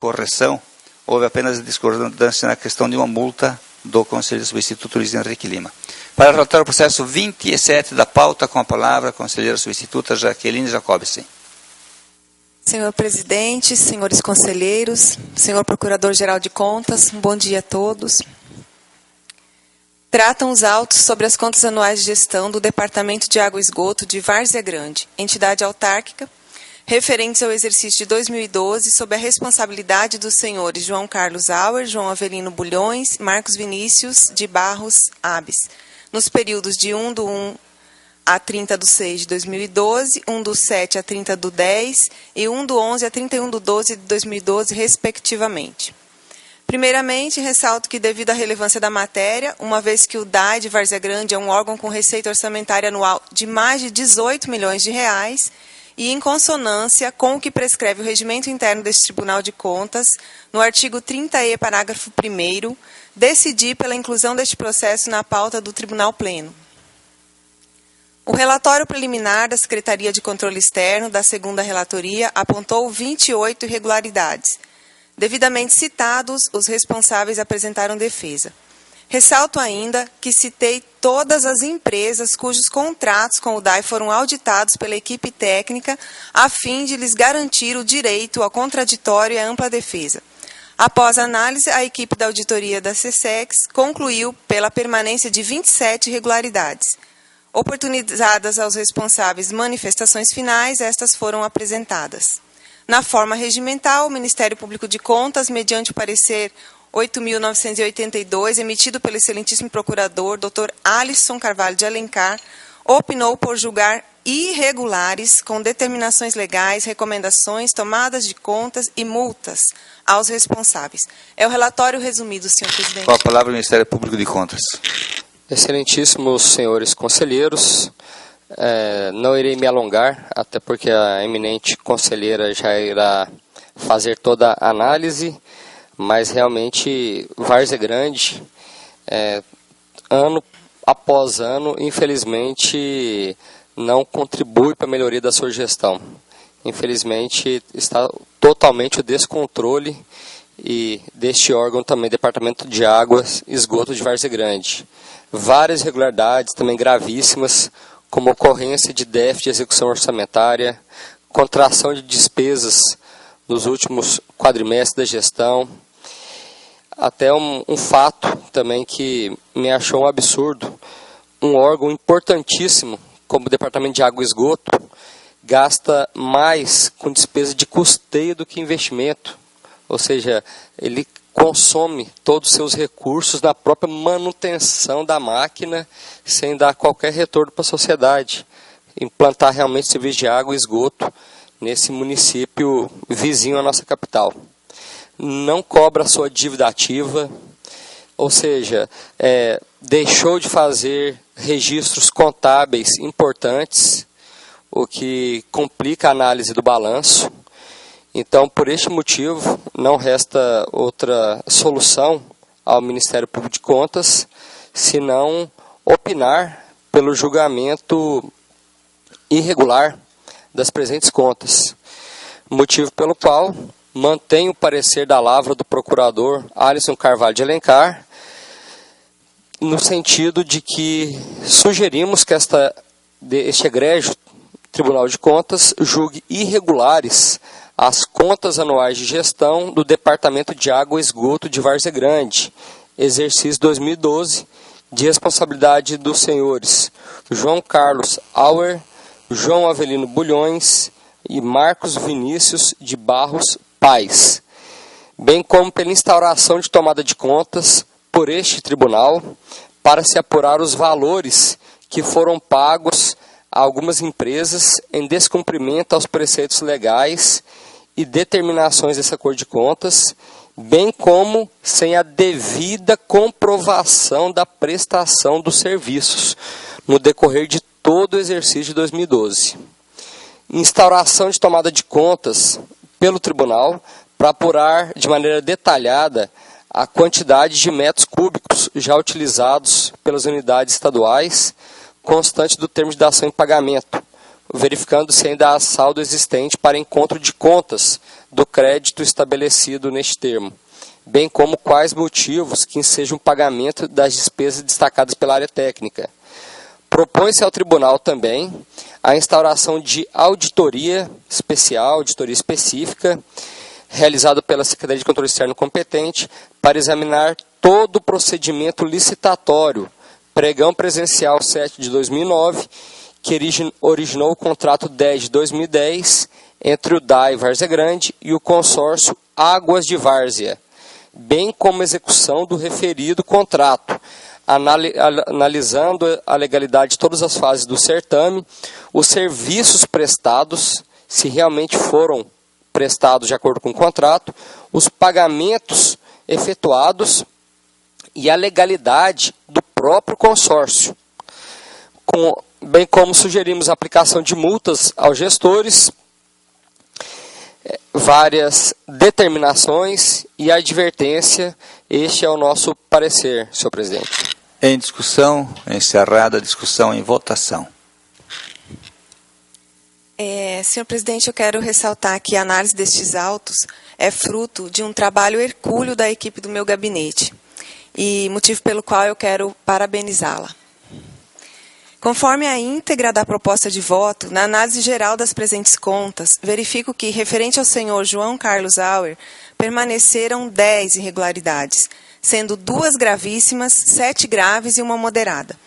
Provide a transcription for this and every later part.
correção, houve apenas discordância na questão de uma multa do conselheiro substituto Luiz Henrique Lima. Para relatar o processo 27 da pauta, com a palavra a conselheira substituta Jaqueline Jacobsen. Senhor presidente, senhores conselheiros, senhor procurador-geral de contas, um bom dia a todos. Tratam os autos sobre as contas anuais de gestão do Departamento de Água e Esgoto de Várzea Grande, entidade autárquica, referentes ao exercício de 2012, sob a responsabilidade dos senhores João Carlos Auer, João Avelino Bulhões, Marcos Vinícius de Barros Abes, nos períodos de 1/1 a 30/6 de 2012, 1/7 a 30/10 e 1/11 a 31/12 de 2012, respectivamente. Primeiramente, ressalto que, devido à relevância da matéria, uma vez que o DAI de Várzea Grande é um órgão com receita orçamentária anual de mais de 18 milhões de reais, e em consonância com o que prescreve o regimento interno deste Tribunal de Contas, no artigo 30E, parágrafo 1º, decidi pela inclusão deste processo na pauta do Tribunal Pleno. O relatório preliminar da Secretaria de Controle Externo da segunda relatoria apontou 28 irregularidades. Devidamente citados, os responsáveis apresentaram defesa. Ressalto ainda que citei todas as empresas cujos contratos com o DAI foram auditados pela equipe técnica a fim de lhes garantir o direito ao contraditório e à ampla defesa. Após a análise, a equipe da auditoria da SESEX concluiu pela permanência de 27 irregularidades. Oportunizadas aos responsáveis manifestações finais, estas foram apresentadas. Na forma regimental, o Ministério Público de Contas, mediante o parecer 8.982, emitido pelo excelentíssimo procurador, Dr. Alisson Carvalho de Alencar, opinou por julgar irregulares, com determinações legais, recomendações, tomadas de contas e multas aos responsáveis. É o relatório resumido, senhor presidente. Com a palavra o Ministério Público de Contas. Excelentíssimos senhores conselheiros, não irei me alongar, até porque a eminente conselheira já irá fazer toda a análise, mas realmente Várzea Grande, ano após ano, infelizmente, não contribui para a melhoria da sua gestão. Infelizmente, está totalmente o descontrole e deste órgão também, Departamento de Águas e Esgoto de Várzea Grande. Várias irregularidades também gravíssimas, como ocorrência de déficit de execução orçamentária, contração de despesas nos últimos quadrimestres da gestão. Até um fato também que me achou um absurdo: um órgão importantíssimo como o Departamento de Água e Esgoto gasta mais com despesa de custeio do que investimento. Ou seja, ele consome todos os seus recursos na própria manutenção da máquina, sem dar qualquer retorno para a sociedade. Implantar realmente serviço de água e esgoto nesse município vizinho à nossa capital. Não cobra a sua dívida ativa, ou seja, deixou de fazer registros contábeis importantes, o que complica a análise do balanço. Então, por este motivo, não resta outra solução ao Ministério Público de Contas, senão opinar pelo julgamento irregular das presentes contas. Motivo pelo qual mantenho o parecer da lavra do procurador Alisson Carvalho de Alencar, no sentido de que sugerimos que este egrégio Tribunal de Contas julgue irregulares as contas anuais de gestão do Departamento de Água e Esgoto de Várzea Grande, exercício 2012, de responsabilidade dos senhores João Carlos Auer, João Avelino Bulhões e Marcos Vinícius de Barros Pais, bem como pela instauração de tomada de contas por este tribunal para se apurar os valores que foram pagos a algumas empresas em descumprimento aos preceitos legais e determinações dessa Cor de Contas, bem como sem a devida comprovação da prestação dos serviços no decorrer de todo o exercício de 2012. Instauração de tomada de contas pelo tribunal para apurar de maneira detalhada a quantidade de metros cúbicos já utilizados pelas unidades estaduais, constante do termo de dação em pagamento, verificando-se ainda há saldo existente para encontro de contas do crédito estabelecido neste termo, bem como quais motivos que ensejam o pagamento das despesas destacadas pela área técnica. Propõe-se ao tribunal também a instauração de auditoria especial, auditoria específica, realizada pela Secretaria de Controle Externo competente, para examinar todo o procedimento licitatório, pregão presencial 7 de 2009, que originou o contrato 10 de 2010 entre o DAI Várzea Grande e o consórcio Águas de Várzea, bem como a execução do referido contrato, analisando a legalidade de todas as fases do certame, os serviços prestados, se realmente foram prestados de acordo com o contrato, os pagamentos efetuados e a legalidade do próprio consórcio, bem como sugerimos a aplicação de multas aos gestores, várias determinações e advertência. Este é o nosso parecer, senhor presidente. Em discussão, encerrada a discussão, em votação. Senhor presidente, eu quero ressaltar que a análise destes autos é fruto de um trabalho hercúleo da equipe do meu gabinete, e motivo pelo qual eu quero parabenizá-la. Conforme a íntegra da proposta de voto, na análise geral das presentes contas, verifico que, referente ao senhor João Carlos Auer, permaneceram 10 irregularidades, sendo 2 gravíssimas, 7 graves e 1 moderada.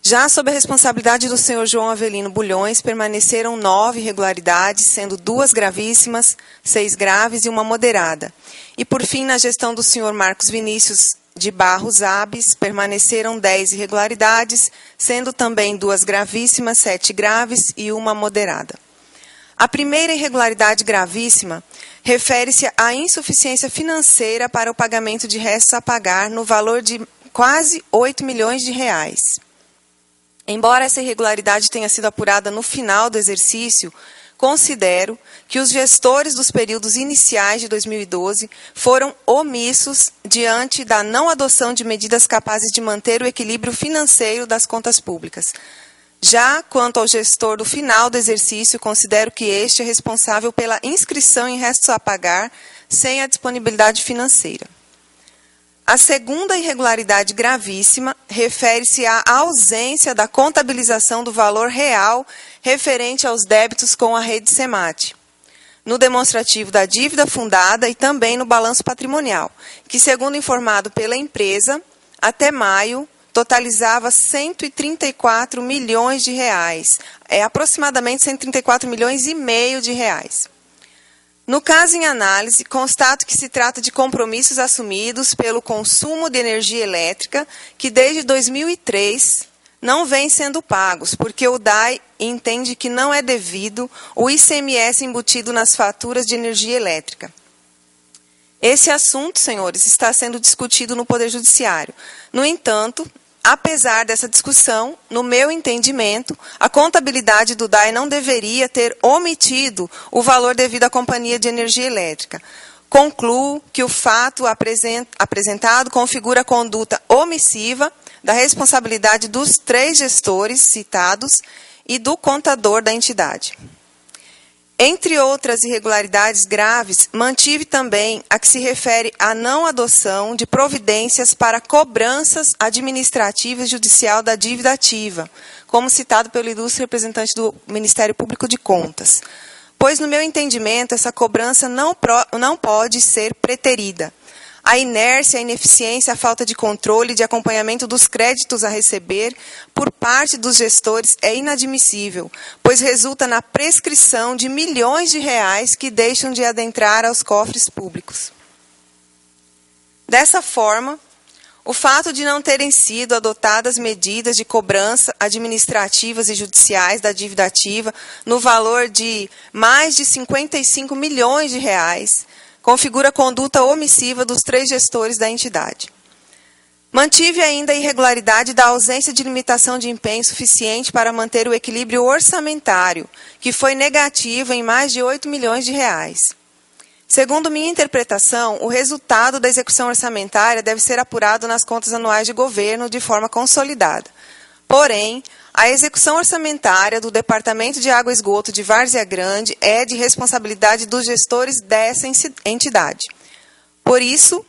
Já sob a responsabilidade do senhor João Avelino Bulhões, permaneceram 9 irregularidades, sendo 2 gravíssimas, 6 graves e 1 moderada. E, por fim, na gestão do senhor Marcos Vinícius de Barros Abes, permaneceram 10 irregularidades, sendo também 2 gravíssimas, 7 graves e 1 moderada. A primeira irregularidade gravíssima refere-se à insuficiência financeira para o pagamento de restos a pagar no valor de quase 8 milhões de reais. Embora essa irregularidade tenha sido apurada no final do exercício, considero que os gestores dos períodos iniciais de 2012 foram omissos diante da não adoção de medidas capazes de manter o equilíbrio financeiro das contas públicas. Já quanto ao gestor do final do exercício, considero que este é responsável pela inscrição em restos a pagar sem a disponibilidade financeira. A segunda irregularidade gravíssima refere-se à ausência da contabilização do valor real referente aos débitos com a rede SEMAT, no demonstrativo da dívida fundada e também no balanço patrimonial, que, segundo informado pela empresa, até maio, totalizava 134 milhões de reais, aproximadamente 134 milhões e meio de reais. No caso em análise, constato que se trata de compromissos assumidos pelo consumo de energia elétrica que desde 2003 não vêm sendo pagos, porque o DAI entende que não é devido o ICMS embutido nas faturas de energia elétrica. Esse assunto, senhores, está sendo discutido no Poder Judiciário. No entanto, apesar dessa discussão, no meu entendimento, a contabilidade do DAI não deveria ter omitido o valor devido à Companhia de Energia Elétrica. Concluo que o fato apresentado configura a conduta omissiva da responsabilidade dos 3 gestores citados e do contador da entidade. Entre outras irregularidades graves, mantive também a que se refere à não adoção de providências para cobranças administrativas e judicial da dívida ativa, como citado pelo ilustre representante do Ministério Público de Contas. Pois, no meu entendimento, essa cobrança não pode ser preterida. A inércia, a ineficiência, a falta de controle e de acompanhamento dos créditos a receber por parte dos gestores é inadmissível, pois resulta na prescrição de milhões de reais que deixam de adentrar aos cofres públicos. Dessa forma, o fato de não terem sido adotadas medidas de cobrança administrativas e judiciais da dívida ativa no valor de mais de 55 milhões de reais configura a conduta omissiva dos 3 gestores da entidade. Mantive ainda a irregularidade da ausência de limitação de empenho suficiente para manter o equilíbrio orçamentário, que foi negativo em mais de 8 milhões de reais. Segundo minha interpretação, o resultado da execução orçamentária deve ser apurado nas contas anuais de governo de forma consolidada. Porém, a execução orçamentária do Departamento de Água e Esgoto de Várzea Grande é de responsabilidade dos gestores dessa entidade. Por isso,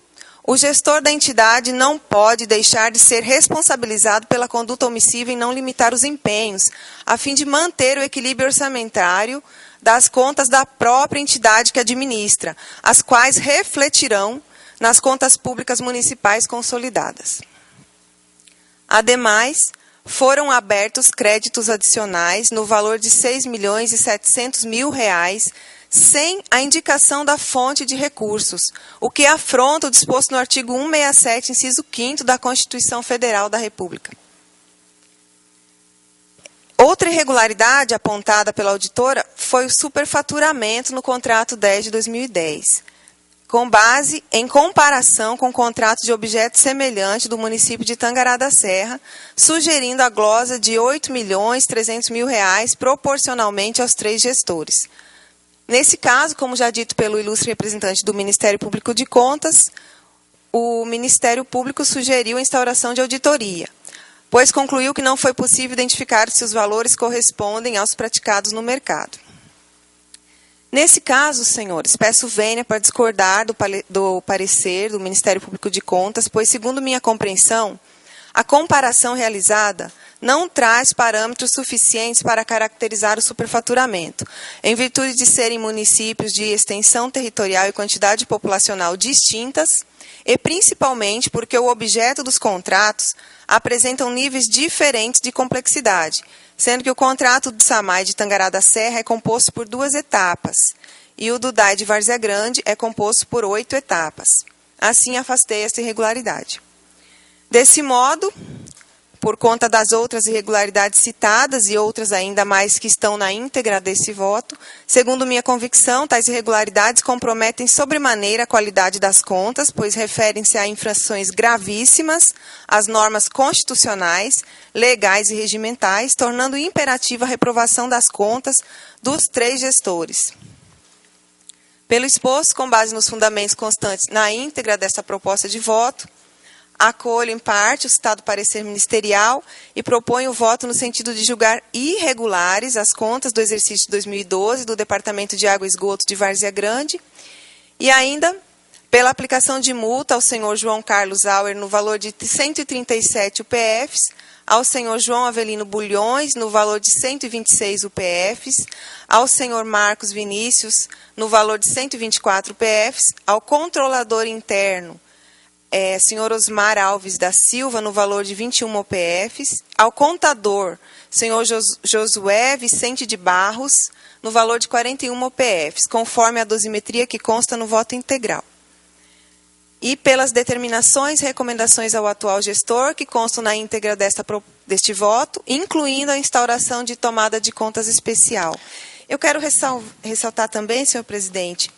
o gestor da entidade não pode deixar de ser responsabilizado pela conduta omissiva em não limitar os empenhos, a fim de manter o equilíbrio orçamentário das contas da própria entidade que administra, as quais refletirão nas contas públicas municipais consolidadas. Ademais, foram abertos créditos adicionais no valor de R$ 6.700.000, sem a indicação da fonte de recursos, o que afronta o disposto no artigo 167, inciso 5º da Constituição Federal da República. Outra irregularidade apontada pela auditora foi o superfaturamento no contrato 10 de 2010, com base em comparação com o contrato de objeto semelhante do município de Tangará da Serra, sugerindo a glosa de R$ 8.300.000 proporcionalmente aos 3 gestores. Nesse caso, como já dito pelo ilustre representante do Ministério Público de Contas, o Ministério Público sugeriu a instauração de auditoria, pois concluiu que não foi possível identificar se os valores correspondem aos praticados no mercado. Nesse caso, senhores, peço vênia para discordar do parecer do Ministério Público de Contas, pois, segundo minha compreensão, a comparação realizada não traz parâmetros suficientes para caracterizar o superfaturamento, em virtude de serem municípios de extensão territorial e quantidade populacional distintas, e principalmente porque o objeto dos contratos apresentam níveis diferentes de complexidade, sendo que o contrato de SAMAI de Tangará da Serra é composto por 2 etapas, e o do DAI de Várzea Grande é composto por 8 etapas. Assim, afastei esta irregularidade. Desse modo, por conta das outras irregularidades citadas e outras ainda mais que estão na íntegra desse voto, segundo minha convicção, tais irregularidades comprometem sobremaneira a qualidade das contas, pois referem-se a infrações gravíssimas às normas constitucionais, legais e regimentais, tornando imperativa a reprovação das contas dos 3 gestores. Pelo exposto, com base nos fundamentos constantes na íntegra desta proposta de voto, acolho em parte o citado parecer ministerial e proponho o voto no sentido de julgar irregulares as contas do exercício de 2012 do Departamento de Água e Esgoto de Várzea Grande e ainda pela aplicação de multa ao senhor João Carlos Auer no valor de 137 UPFs, ao senhor João Avelino Bulhões no valor de 126 UPFs, ao senhor Marcos Vinícius no valor de 124 UPFs, ao controlador interno senhor Osmar Alves da Silva, no valor de 21 OPFs, ao contador, senhor Josué Vicente de Barros, no valor de 41 OPFs, conforme a dosimetria que consta no voto integral. E pelas determinações e recomendações ao atual gestor, que constam na íntegra deste voto, incluindo a instauração de tomada de contas especial. Eu quero ressaltar também, senhor presidente,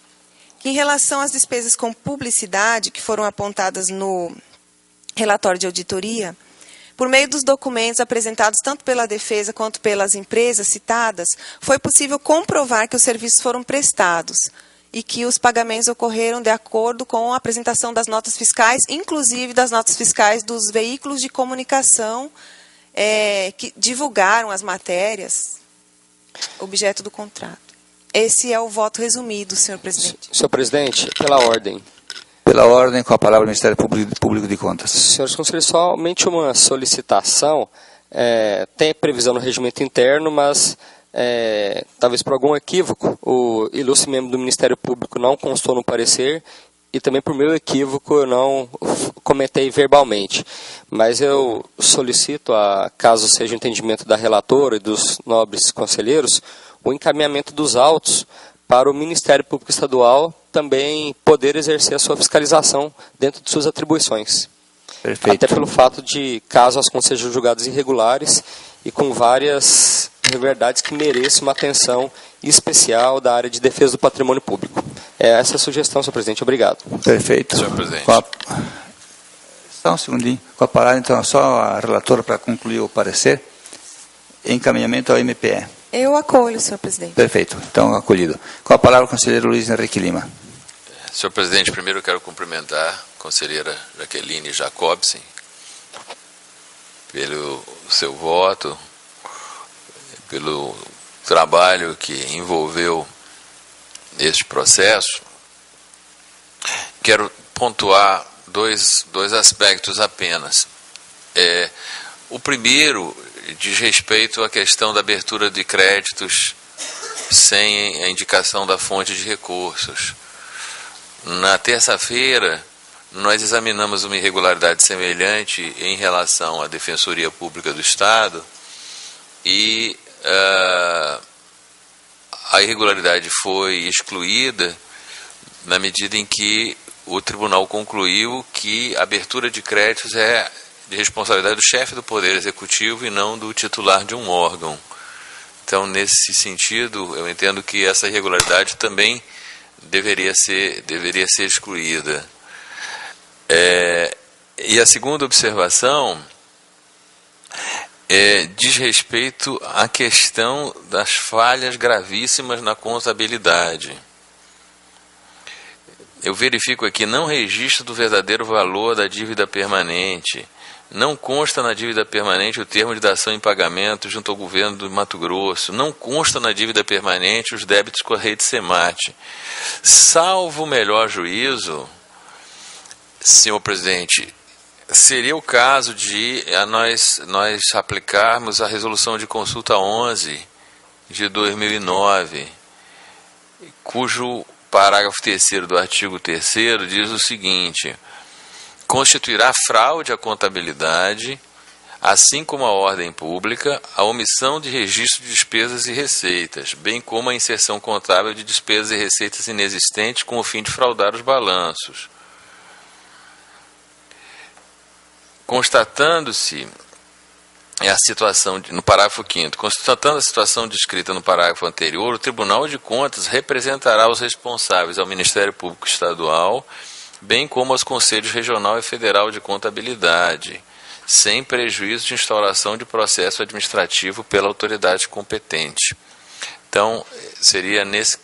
que em relação às despesas com publicidade, que foram apontadas no relatório de auditoria, por meio dos documentos apresentados tanto pela defesa quanto pelas empresas citadas, foi possível comprovar que os serviços foram prestados e que os pagamentos ocorreram de acordo com a apresentação das notas fiscais, inclusive das notas fiscais dos veículos de comunicação que divulgaram as matérias objeto do contrato. Esse é o voto resumido, senhor presidente. Senhor presidente, pela ordem. Pela ordem, com a palavra o Ministério Público de Contas. Senhores conselheiros, somente uma solicitação. Tem previsão no regimento interno, mas talvez por algum equívoco, o ilustre membro do Ministério Público não constou no parecer e também por meu equívoco eu não comentei verbalmente. Mas eu solicito, caso seja o entendimento da relatora e dos nobres conselheiros, o encaminhamento dos autos para o Ministério Público Estadual também poder exercer a sua fiscalização dentro de suas atribuições. Perfeito. Até pelo fato de, caso as contas sejam julgadas irregulares e com várias irregularidades que mereçam uma atenção especial da área de defesa do patrimônio público. Essa é a sugestão, senhor presidente. Obrigado. Perfeito. Senhor presidente. Só um segundinho. Com a palavra, então, só a relatora para concluir o parecer. Encaminhamento ao MPE. Eu acolho, senhor presidente. Perfeito. Então, acolhido. Com a palavra, o conselheiro Luiz Henrique Lima. Senhor presidente, primeiro eu quero cumprimentar a conselheira Jaqueline Jacobsen pelo seu voto, pelo trabalho que envolveu este processo. Quero pontuar dois aspectos apenas. O primeiro diz respeito à questão da abertura de créditos sem a indicação da fonte de recursos. Na terça-feira, nós examinamos uma irregularidade semelhante em relação à Defensoria Pública do Estado e a irregularidade foi excluída na medida em que o tribunal concluiu que a abertura de créditos é de responsabilidade do chefe do Poder Executivo e não do titular de um órgão. Então, nesse sentido, eu entendo que essa irregularidade também deveria ser excluída. E a segunda observação diz respeito à questão das falhas gravíssimas na contabilidade. Eu verifico aqui, não registro do verdadeiro valor da dívida permanente. Não consta na dívida permanente o termo de dação em pagamento junto ao governo do Mato Grosso. Não consta na dívida permanente os débitos com a rede SEMAT. Salvo o melhor juízo, senhor presidente, seria o caso de nós aplicarmos a resolução de consulta 11 de 2009, cujo parágrafo 3º do artigo 3º diz o seguinte: constituirá fraude à contabilidade, assim como a ordem pública, a omissão de registro de despesas e receitas, bem como a inserção contábil de despesas e receitas inexistentes com o fim de fraudar os balanços. Constatando-se a situação, no parágrafo 5º, constatando a situação descrita no parágrafo anterior, o Tribunal de Contas representará os responsáveis ao Ministério Público Estadual, bem como aos Conselhos Regional e Federal de Contabilidade, sem prejuízo de instauração de processo administrativo pela autoridade competente. Então, seria, nesse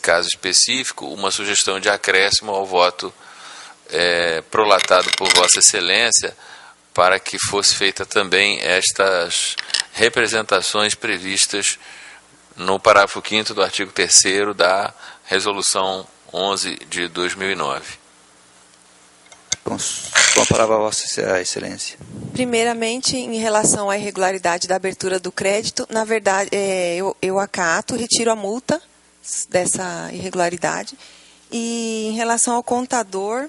caso específico, uma sugestão de acréscimo ao voto prolatado por Vossa Excelência, para que fosse feita também estas representações previstas no parágrafo 5º do artigo 3º da Resolução 11 de 2009. Com a palavra a Vossa Excelência. Primeiramente, em relação à irregularidade da abertura do crédito, na verdade, eu acato, retiro a multa dessa irregularidade. E em relação ao contador,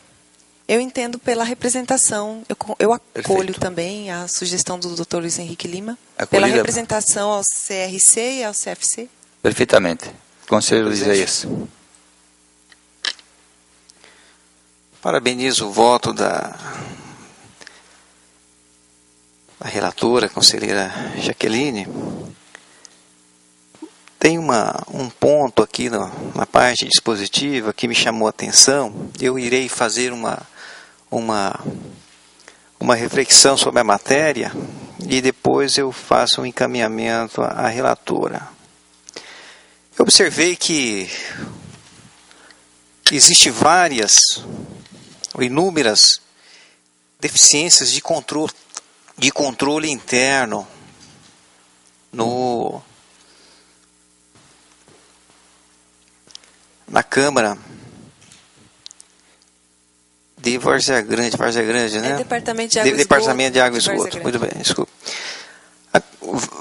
eu entendo pela representação, eu acolho Perfeito. também a sugestão do Dr. Luiz Henrique Lima, Acolhida. pela representação ao CRC e ao CFC. Perfeitamente. Conselheiro Isaías. Parabenizo o voto da relatora, a conselheira Jaqueline. Tem um ponto aqui na parte dispositiva que me chamou a atenção. Eu irei fazer uma reflexão sobre a matéria e depois eu faço um encaminhamento à relatora. Eu observei que existem inúmeras deficiências de controle interno na Câmara de Várzea Grande, né? Departamento de Água e Esgoto. Muito bem, desculpa.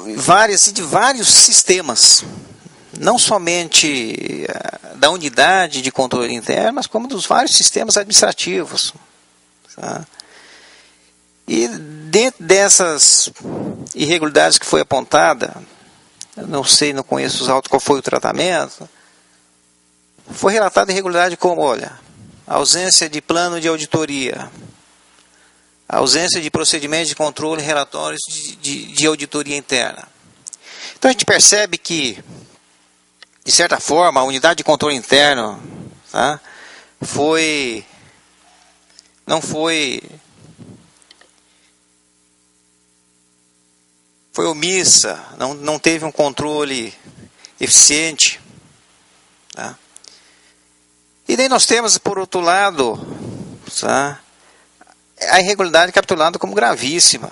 De vários sistemas, não somente da unidade de controle interno, mas como dos vários sistemas administrativos. Tá? E dentro dessas irregularidades que foi apontada, eu não conheço os autos qual foi o tratamento, foi relatada irregularidade como, ausência de plano de auditoria, ausência de procedimento de controle e relatórios de auditoria interna. Então a gente percebe que, de certa forma, a unidade de controle interno, tá, não foi omissa, não teve um controle eficiente. Tá? E daí nós temos, por outro lado, tá, a irregularidade capturada como gravíssima.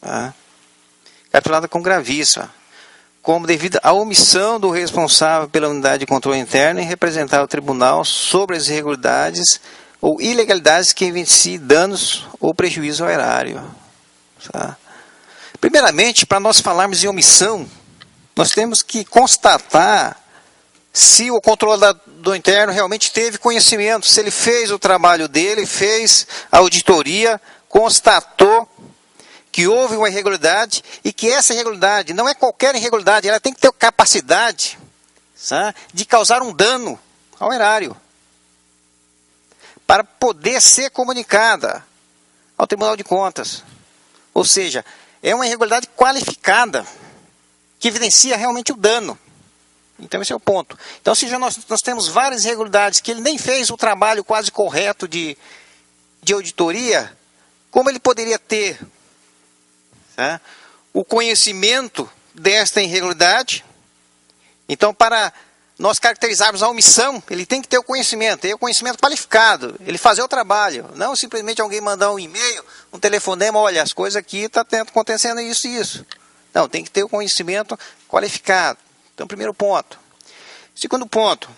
Tá? Capitulada com gravíssima, como devido à omissão do responsável pela unidade de controle interno em representar o tribunal sobre as irregularidades ou ilegalidades que evidenciem danos ou prejuízo ao erário. Tá? Primeiramente, para nós falarmos em omissão, nós temos que constatar se o controlador interno realmente teve conhecimento, se ele fez o trabalho dele, fez a auditoria, constatou que houve uma irregularidade e que essa irregularidade não é qualquer irregularidade, ela tem que ter capacidade, sabe, de causar um dano ao erário para poder ser comunicada ao Tribunal de Contas. Ou seja, é uma irregularidade qualificada que evidencia realmente o dano. Então esse é o ponto. Então se já nós temos várias irregularidades que ele nem fez o trabalho quase correto de auditoria, como ele poderia ter, tá, o conhecimento desta irregularidade? Então, para nós caracterizarmos a omissão, ele tem que ter o conhecimento, ter o conhecimento qualificado, ele fazer o trabalho, não simplesmente alguém mandar um e-mail, um telefonema, olha, as coisas aqui estão acontecendo isso e isso. Não, tem que ter o conhecimento qualificado. Então, primeiro ponto. Segundo ponto,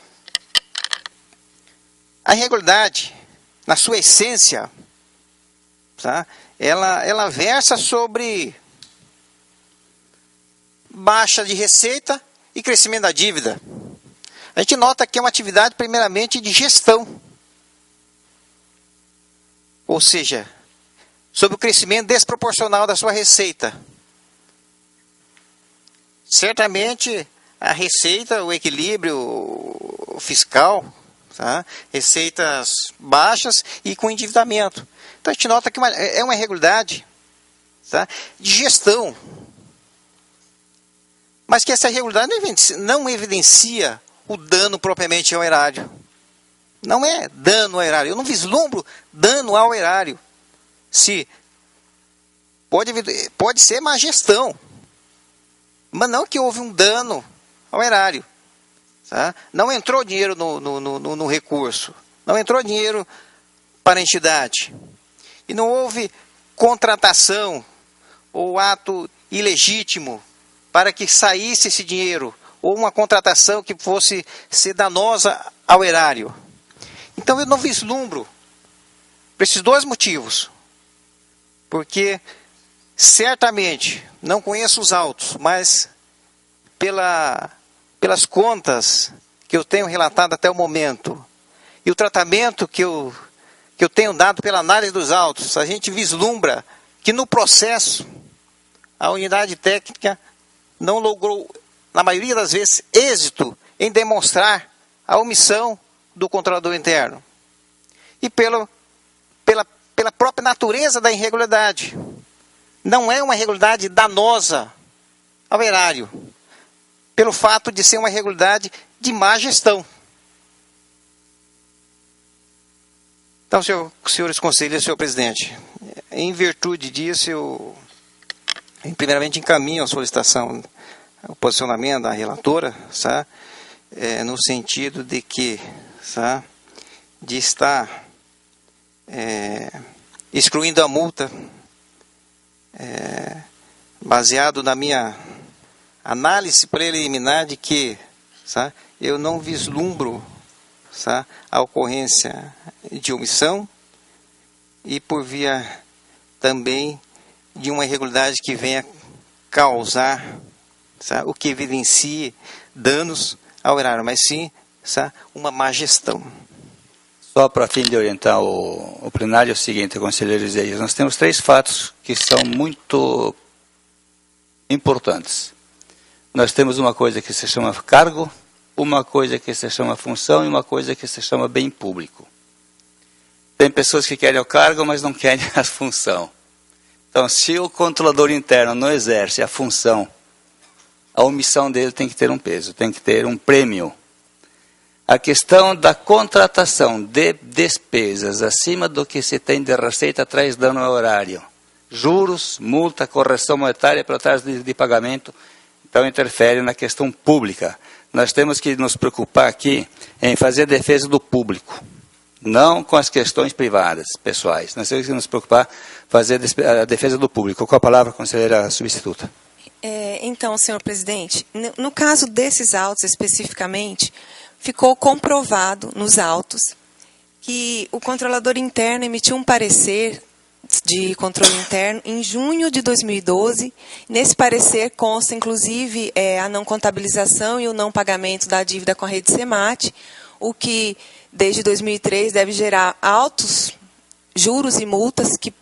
a irregularidade, na sua essência, tá, ela versa sobre baixa de receita e crescimento da dívida. A gente nota que é uma atividade primeiramente de gestão. Ou seja, sobre o crescimento desproporcional da sua receita. Certamente a receita, o equilíbrio fiscal, tá, receitas baixas e com endividamento. Então a gente nota que é uma irregularidade, tá, de gestão. Mas que essa irregularidade não evidencia o dano propriamente ao erário. Não é dano ao erário. Eu não vislumbro dano ao erário. Se pode ser má gestão, mas não que houve um dano ao erário. Tá? Não entrou dinheiro no recurso. Não entrou dinheiro para a entidade. E não houve contratação ou ato ilegítimo para que saísse esse dinheiro, ou uma contratação que fosse ser danosa ao erário. Então eu não vislumbro, por esses dois motivos, porque certamente, não conheço os autos, mas pelas contas que eu tenho relatado até o momento, e o tratamento que eu tenho dado pela análise dos autos, a gente vislumbra que no processo, a unidade técnica não logrou, na maioria das vezes, êxito em demonstrar a omissão do controlador interno. E pela própria natureza da irregularidade. Não é uma irregularidade danosa ao erário, pelo fato de ser uma irregularidade de má gestão. Então, senhores conselheiros, senhor presidente, em virtude disso, eu primeiramente encaminho a solicitação, o posicionamento da relatora, tá? No sentido de que, tá? De estar excluindo a multa, baseado na minha análise preliminar de que, tá? Eu não vislumbro, tá? A ocorrência de omissão e por via também de uma irregularidade que venha causar, sabe, o que evidencie danos ao erário, mas sim, sabe, uma má gestão. Só para fim de orientar o plenário, é o seguinte, conselheiros e nós temos 3 fatos que são muito importantes. Nós temos uma coisa que se chama cargo, uma coisa que se chama função e uma coisa que se chama bem público. Tem pessoas que querem o cargo, mas não querem a função. Então, se o controlador interno não exerce a função, a omissão dele tem que ter um peso, tem que ter um prêmio. A questão da contratação de despesas acima do que se tem de receita traz dano ao horário. Juros, multa, correção monetária pelo atraso de pagamento, então interfere na questão pública. Nós temos que nos preocupar aqui em fazer a defesa do público. não com as questões privadas, pessoais. Nós temos que nos preocupar fazer a defesa do público. Com a palavra, conselheira substituta. Então, senhor presidente, no caso desses autos especificamente, ficou comprovado nos autos que o controlador interno emitiu um parecer de controle interno em junho de 2012. Nesse parecer consta, inclusive, a não contabilização e o não pagamento da dívida com a rede SEMAT, o que, desde 2003, deve gerar altos juros e multas, que,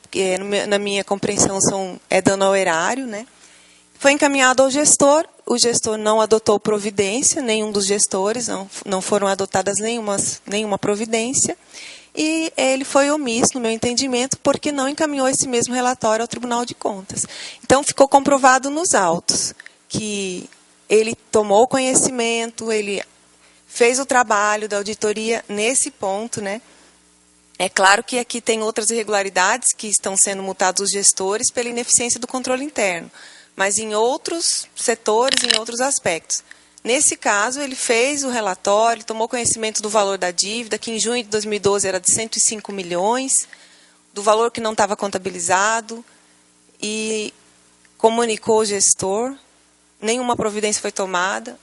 na minha compreensão, é dano ao erário, né? Foi encaminhado ao gestor, o gestor não adotou providência, nenhum dos gestores, não foram adotadas nenhuma providência, e ele foi omisso, no meu entendimento, porque não encaminhou esse mesmo relatório ao Tribunal de Contas. Então, ficou comprovado nos autos que ele tomou conhecimento, ele fez o trabalho da auditoria nesse ponto, né? É claro que aqui tem outras irregularidades que estão sendo multados os gestores pela ineficiência do controle interno, mas em outros setores, em outros aspectos. Nesse caso, ele fez o relatório, tomou conhecimento do valor da dívida, que em junho de 2012 era de 105 milhões, do valor que não estava contabilizado, e comunicou o gestor, nenhuma providência foi tomada.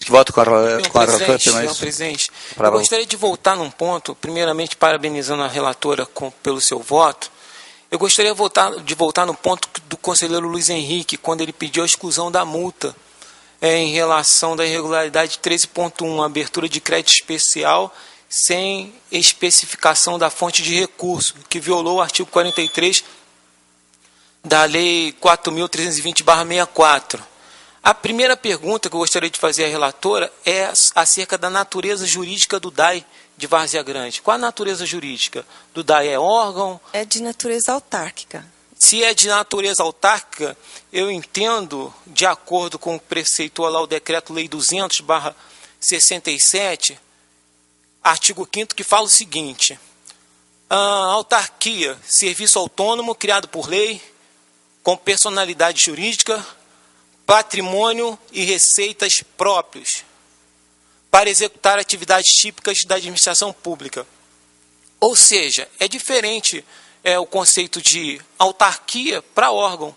Voto com a relatora. Senhor presidente, eu gostaria de voltar num ponto, primeiramente parabenizando a relatora pelo seu voto. Eu gostaria de voltar no ponto do conselheiro Luiz Henrique, quando ele pediu a exclusão da multa em relação da irregularidade 13.1, abertura de crédito especial sem especificação da fonte de recurso, que violou o artigo 43 da Lei 4.320/64. A primeira pergunta que eu gostaria de fazer à relatora é acerca da natureza jurídica do DAI de Várzea Grande. Qual a natureza jurídica do DAI? É órgão? É de natureza autárquica. Se é de natureza autárquica, eu entendo, de acordo com o que preceitua lá o Decreto-Lei 200/67, artigo 5º, que fala o seguinte: autarquia, serviço autônomo criado por lei, com personalidade jurídica, patrimônio e receitas próprios, para executar atividades típicas da administração pública. Ou seja, é diferente o conceito de autarquia para órgão.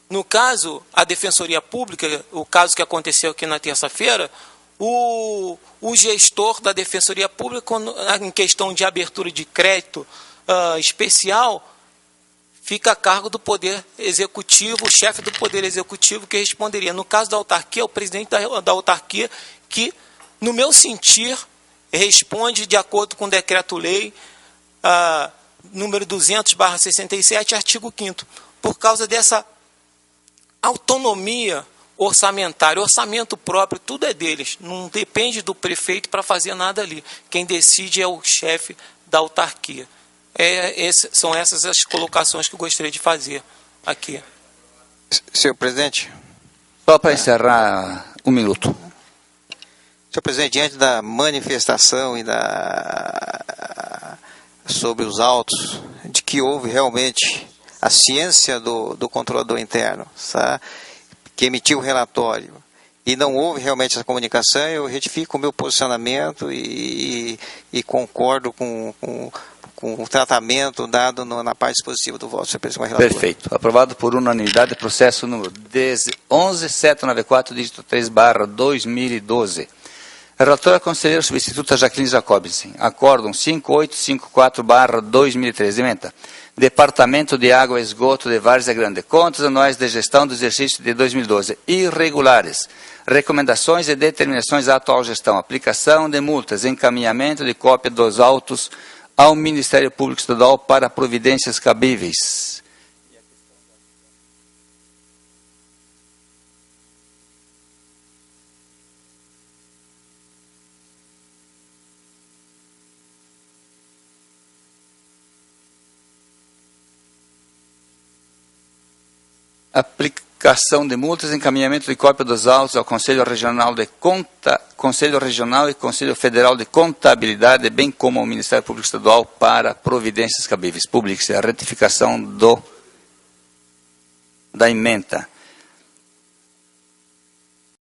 No caso, a Defensoria Pública, o caso que aconteceu aqui na terça-feira, o gestor da Defensoria Pública, em questão de abertura de crédito especial, fica a cargo do Poder Executivo, o chefe do Poder Executivo que responderia. No caso da autarquia, é o presidente da autarquia que, no meu sentir, responde de acordo com o Decreto-Lei número 200/67, artigo 5º, por causa dessa autonomia orçamentária, orçamento próprio, tudo é deles, não depende do prefeito para fazer nada ali. Quem decide é o chefe da autarquia. São essas as colocações que eu gostaria de fazer aqui. Senhor presidente. Só para encerrar, 1 minuto. Senhor presidente, diante da manifestação sobre os autos, de que houve realmente a ciência do controlador interno, sabe, que emitiu o relatório, e não houve realmente essa comunicação, eu retifico o meu posicionamento e concordo com o tratamento dado na parte dispositiva do voto, senhor presidente. Perfeito. Aprovado por unanimidade, processo número 11794, dígito 3/2012. Relatora conselheira substituta Jaqueline Jacobsen. Acórdão 5854/2013. Ementa. Departamento de Água e Esgoto de Várzea Grande. Contas anuais de gestão do exercício de 2012. Irregulares. Recomendações e determinações à atual gestão. Aplicação de multas. Encaminhamento de cópia dos autos ao Ministério Público Estadual para providências cabíveis. Aplicação de multas, encaminhamento de cópia dos autos ao Conselho Regional e Conselho Federal de Contabilidade, bem como ao Ministério Público Estadual para providências cabíveis. Publique-se a retificação da ementa.